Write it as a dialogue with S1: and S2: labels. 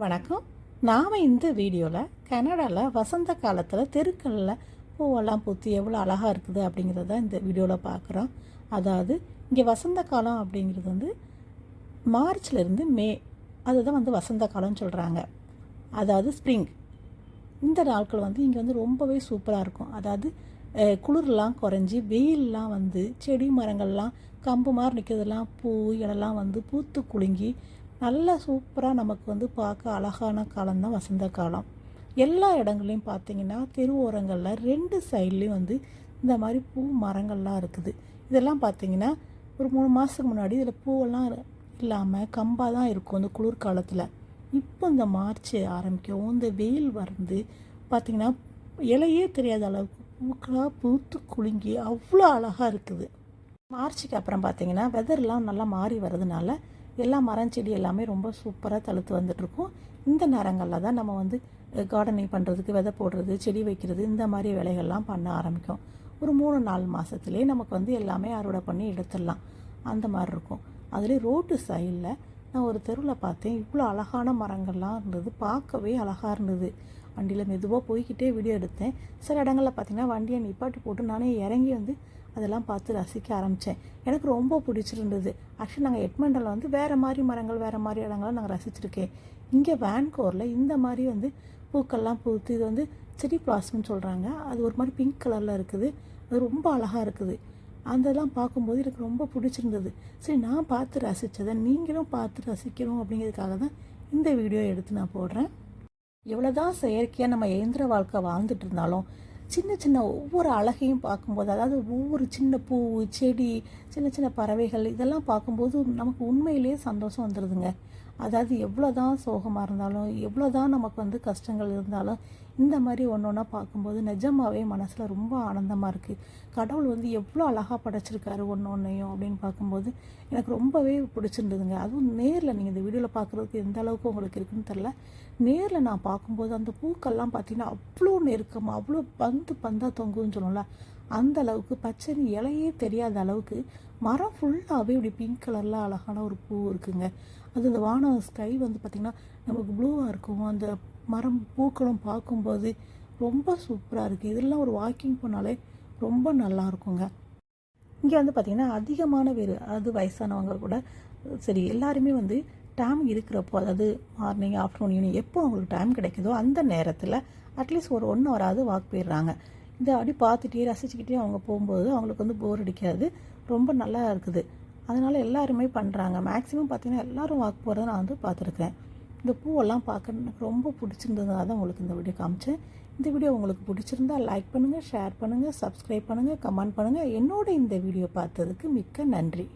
S1: வணக்கம். நாம் இந்த வீடியோவில் கனடாவில் வசந்த காலத்தில் தெருக்களில் பூவெல்லாம் பூத்து எவ்வளோ அழகாக இருக்குது அப்படிங்கிறத இந்த வீடியோவில் பார்க்குறோம். அதாவது இங்கே வசந்த காலம் அப்படிங்கிறது வந்து மார்ச்லேருந்து மே, அதுதான் வந்து வசந்த காலம்னு சொல்கிறாங்க. அதாவது ஸ்ப்ரிங். இந்த நாட்கள் வந்து இங்கே வந்து ரொம்பவே சூப்பராக இருக்கும். அதாவது குளிர்லாம் குறைஞ்சி வெயிலெலாம் வந்து செடி மரங்கள்லாம் கம்பு மாதிரி நிற்கிறதெல்லாம் பூ இலெல்லாம் வந்து பூத்து குலுங்கி நல்லா சூப்பராக நமக்கு வந்து பார்க்க அழகான காலம்தான் வசந்த காலம். எல்லா இடங்கள்லையும் பார்த்திங்கன்னா தெரு ஓரங்களில் 2 சைட்லேயும் வந்து இந்த மாதிரி பூ மரங்கள்லாம் இருக்குது. இதெல்லாம் பார்த்திங்கன்னா ஒரு 3 மாதத்துக்கு முன்னாடி இதில் பூவெல்லாம் இல்லாமல் கம்பாக தான் இருக்கும் இந்த குளிர்காலத்தில். இப்போ இந்த மார்ச் ஆரம்பிக்கவும் இந்த வெயில் வந்து பார்த்திங்கன்னா இலையே தெரியாத அளவுக்கு பூக்களாக பூத்து குலுங்கி அவ்வளோ அழகாக இருக்குது. மார்ச்சுக்கு அப்புறம் பார்த்திங்கன்னா வெதர்லாம் நல்லா மாறி வர்றதுனால எல்லா மரம் செடி எல்லாமே ரொம்ப சூப்பராக தழுத்து வந்துட்டுருக்கும். இந்த நேரங்களில் தான் நம்ம வந்து கார்டனிங் பண்ணுறதுக்கு விதை போடுறது, செடி வைக்கிறது, இந்த மாதிரி வேலைகள்லாம் பண்ண ஆரம்பிக்கும். ஒரு 3-4 மாதத்துலேயே நமக்கு வந்து எல்லாமே அறுவடை பண்ணி எடுத்துடலாம். அந்த மாதிரி இருக்கும். அதுலேயே ரோட்டு சைடில் நான் ஒரு தெருவில் பார்த்தேன், இவ்வளோ அழகான மரங்கள்லாம் இருந்தது, பார்க்கவே அழகாக இருந்தது. வண்டியில் மெதுவாக போய்கிட்டே வீடியோ எடுத்தேன். சில இடங்களில் பார்த்திங்கன்னா வண்டியை நிப்பாட்டி போட்டு நானே இறங்கி வந்து அதெல்லாம் பார்த்து ரசிக்க ஆரம்பித்தேன். எனக்கு ரொம்ப பிடிச்சிருந்தது. ஆக்சுவலி நாங்கள் எட்மண்டனில் வந்து வேறு மாதிரி மரங்கள், வேறு மாதிரி இடங்கள்லாம் நாங்கள் ரசிச்சிருக்கேன். இங்கே வேன்கோரில் இந்த மாதிரி வந்து பூக்கள்லாம் பூத்து இது வந்து செடி பிளாஸ்ம்னு சொல்கிறாங்க. அது ஒரு மாதிரி பிங்க் கலரில் இருக்குது. அது ரொம்ப அழகாக இருக்குது. அதெல்லாம் பார்க்கும்போது எனக்கு ரொம்ப பிடிச்சிருந்தது. சரி, நான் பார்த்து ரசித்ததை நீங்களும் பார்த்து ரசிக்கணும் அப்படிங்கிறதுக்காக தான் இந்த வீடியோ எடுத்து நான் போடுறேன். எவ்வளோ தான் செயற்கையாக நம்ம இயந்திர வாழ்க்கை வாழ்ந்துட்டு இருந்தாலும் சின்ன சின்ன ஒவ்வொரு அழகையும் பார்க்கும்போது, அதாவது ஒவ்வொரு சின்ன பூ, செடி, சின்ன சின்ன பறவைகள் இதெல்லாம் பார்க்கும்போது நமக்கு உண்மையிலேயே சந்தோஷம் வந்துடுதுங்க. அதாவது எவ்வளோ தான் சோகமாக இருந்தாலும், எவ்வளோ தான் நமக்கு வந்து கஷ்டங்கள் இருந்தாலும், இந்த மாதிரி ஒன்று ஒன்றா பார்க்கும்போது நிஜமாகவே மனசில் ரொம்ப ஆனந்தமாக இருக்குது. கடவுள் வந்து எவ்வளோ அழகாக படைச்சிருக்காரு ஒன்று ஒன்றையும் அப்படின்னு பார்க்கும்போது எனக்கு ரொம்பவே பிடிச்சிருந்ததுங்க. அதுவும் நேரில் நீங்கள் இந்த வீடியோவில் பார்க்குறதுக்கு எந்த அளவுக்கு உங்களுக்கு இருக்குன்னு தெரில. நேரில் நான் பார்க்கும்போது அந்த பூக்கள்லாம் பார்த்திங்கன்னா அவ்வளோ நெருக்கமாக, அவ்வளோ பந்தாக தொங்குன்னு சொல்லல, அந்த அளவுக்கு பச்சை இலையே தெரியாத அளவுக்கு மரம் ஃபுல்லாகவே இப்படி பிங்க் கலரில் அழகான ஒரு பூ இருக்குங்க. அது இந்த வானம் ஸ்கை வந்து பார்த்திங்கன்னா நமக்கு ப்ளூவாக இருக்கும். அந்த மரம் பூக்களும் பார்க்கும்போது ரொம்ப சூப்பராக இருக்குது. இதெல்லாம் ஒரு வாக்கிங் போனாலே ரொம்ப நல்லா இருக்குங்க. இங்கே வந்து பார்த்திங்கன்னா அதிகமான பேர், அதாவது வயசானவங்க கூட சரி எல்லாருமே வந்து டைம் இருக்கிறப்போ, அதாவது மார்னிங், ஆஃப்டர்நூன், ஈவினிங் எப்போ அவங்களுக்கு டைம் கிடைக்குதோ அந்த நேரத்தில் அட்லீஸ்ட் ஒரு 1 ஹவராவது வாக் போயிடுறாங்க. இதை அப்படி பார்த்துட்டே ரசிச்சுக்கிட்டே அவங்க போகும்போது அவங்களுக்கு வந்து போர் அடிக்காது, ரொம்ப நல்லா இருக்குது. அதனால் எல்லாருமே பண்ணுறாங்க. மேக்ஸிமம் பார்த்திங்கன்னா எல்லோரும் வாக் போகிறத நான் வந்து பார்த்துருக்கேன். இந்த பூவெல்லாம் பார்க்க எனக்கு ரொம்ப பிடிச்சிருந்ததுனால தான் உங்களுக்கு இந்த வீடியோ காமிச்சேன். இந்த வீடியோ உங்களுக்கு பிடிச்சிருந்தால் லைக் பண்ணுங்கள், ஷேர் பண்ணுங்கள், சப்ஸ்கிரைப் பண்ணுங்கள், கமெண்ட் பண்ணுங்கள். என்னோட இந்த வீடியோ பார்த்ததுக்கு மிக்க நன்றி.